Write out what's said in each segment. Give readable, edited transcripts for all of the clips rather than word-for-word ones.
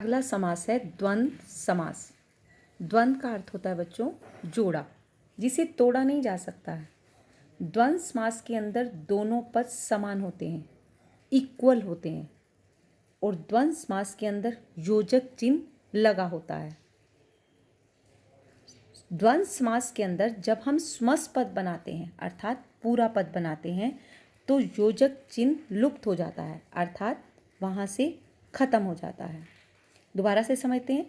अगला समास है द्वंद्व समास। द्वंद्व का अर्थ होता है बच्चों जोड़ा, जिसे तोड़ा नहीं जा सकता है। द्वंद्व समास के अंदर दोनों पद समान होते हैं, इक्वल होते हैं, और द्वंद्व समास के अंदर योजक चिन्ह लगा होता है। द्वंद्व समास के अंदर जब हम समस्त पद बनाते हैं अर्थात पूरा पद बनाते हैं तो योजक चिन्ह लुप्त हो जाता है, अर्थात वहाँ से खत्म हो जाता है। दोबारा से समझते हैं।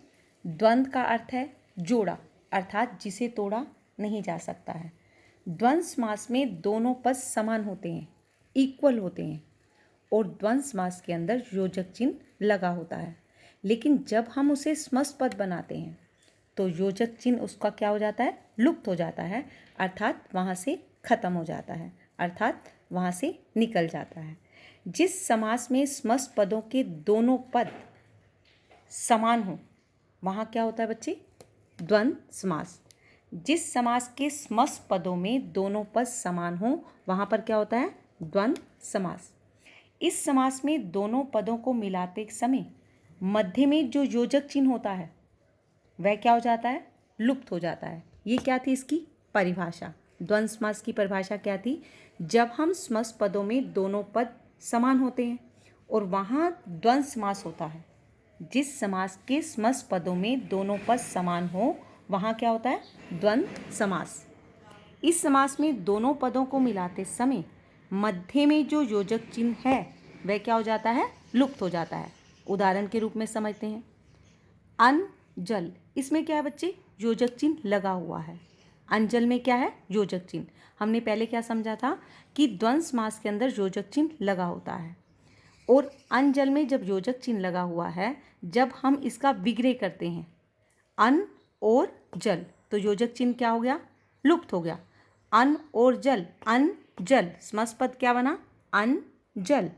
द्वंद्व का अर्थ है जोड़ा, अर्थात जिसे तोड़ा नहीं जा सकता है। द्वंद्व समास में दोनों पद समान होते हैं, इक्वल होते हैं, और द्वंद्व समास के अंदर योजक चिन्ह लगा होता है। लेकिन जब हम उसे समस्त पद बनाते हैं तो योजक चिन्ह उसका क्या हो जाता है, लुप्त हो जाता है, अर्थात वहाँ से खत्म हो जाता है, अर्थात वहाँ से निकल जाता है। जिस समास में समस्त पदों के दोनों पद समान हो वहाँ क्या होता है बच्चे, द्वंद्व समास। जिस समास के समस्त पदों में दोनों पद समान हो वहाँ पर क्या होता है, द्वंद्व समास। इस समास में दोनों पदों को मिलाते समय मध्य में जो योजक चिन्ह होता है वह क्या हो जाता है, लुप्त हो जाता है। ये क्या थी इसकी परिभाषा, द्वंद्व समास की परिभाषा क्या थी, जब हम समस्त पदों में दोनों पद समान होते हैं और वहाँ द्वंद्व समास होता है। जिस समास के समस्त पदों में दोनों पद समान हो वहाँ क्या होता है, द्वंद्व समास। इस समास में दोनों पदों को मिलाते समय मध्य में जो योजक चिन्ह है वह क्या हो जाता है, लुप्त हो जाता है। उदाहरण के रूप में समझते हैं। अन्न जल, इसमें क्या है बच्चे, योजक चिन्ह लगा हुआ है। अंजल में क्या है, योजक चिन्ह। हमने पहले क्या समझा था कि द्वंद्व समास के अंदर योजक चिन्ह लगा होता है, और अंजल में जब योजक चिन्ह लगा हुआ है, जब हम इसका विग्रह करते हैं अन्न और जल तो योजक चिन्ह क्या हो गया, लुप्त हो गया। अन्न और जल, अन्न जल, समस्त पद क्या बना, अन्न जल।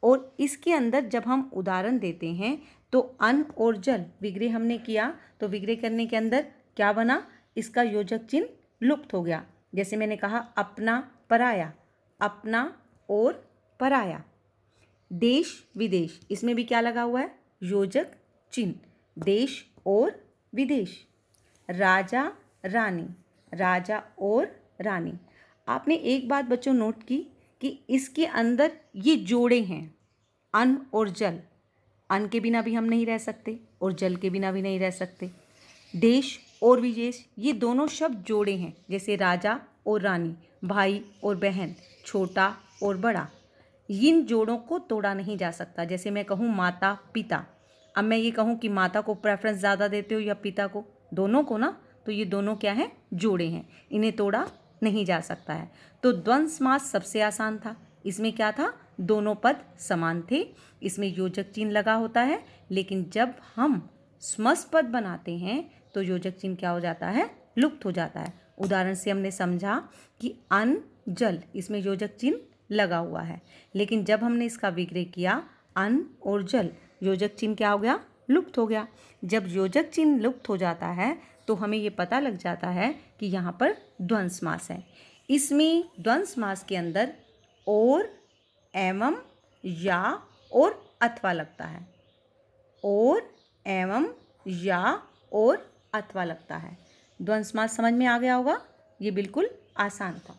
और इसके अंदर जब हम उदाहरण देते हैं तो अन्न और जल विग्रह हमने किया तो विग्रह करने के अंदर क्या बना, इसका योजक चिन्ह लुप्त हो गया। जैसे मैंने कहा अपना पराया, अपना और पराया। देश विदेश, इसमें भी क्या लगा हुआ है, योजक चिन्ह, देश और विदेश। राजा रानी, राजा और रानी। आपने एक बात बच्चों नोट की कि इसके अंदर ये जोड़े हैं, अन्न और जल। अन्न के बिना भी हम नहीं रह सकते और जल के बिना भी नहीं रह सकते। देश और विदेश, ये दोनों शब्द जोड़े हैं, जैसे राजा और रानी, भाई और बहन, छोटा और बड़ा। इन जोड़ों को तोड़ा नहीं जा सकता। जैसे मैं कहूँ माता पिता, अब मैं ये कहूँ कि माता को प्रेफरेंस ज़्यादा देते हो या पिता को, दोनों को ना, तो ये दोनों क्या हैं, जोड़े हैं, इन्हें तोड़ा नहीं जा सकता है। तो द्वंद्व समास सबसे आसान था। इसमें क्या था, दोनों पद समान थे, इसमें योजक चिन्ह लगा होता है। लेकिन जब हम समस्त पद बनाते हैं तो योजक चिन्ह क्या हो जाता है, लुप्त हो जाता है। उदाहरण से हमने समझा कि अन्न जल, इसमें योजक चिन्ह लगा हुआ है, लेकिन जब हमने इसका विग्रह किया अन्न और जल, योजक चिन्ह क्या हो गया, लुप्त हो गया। जब योजक चिन्ह लुप्त हो जाता है तो हमें ये पता लग जाता है कि यहाँ पर द्वंद्व समास है। इसमें द्वंद्व समास के अंदर और, एवं, या और अथवा लगता है, और एवं या और अथवा लगता है। द्वंद्व समास समझ में आ गया होगा, ये बिल्कुल आसान था।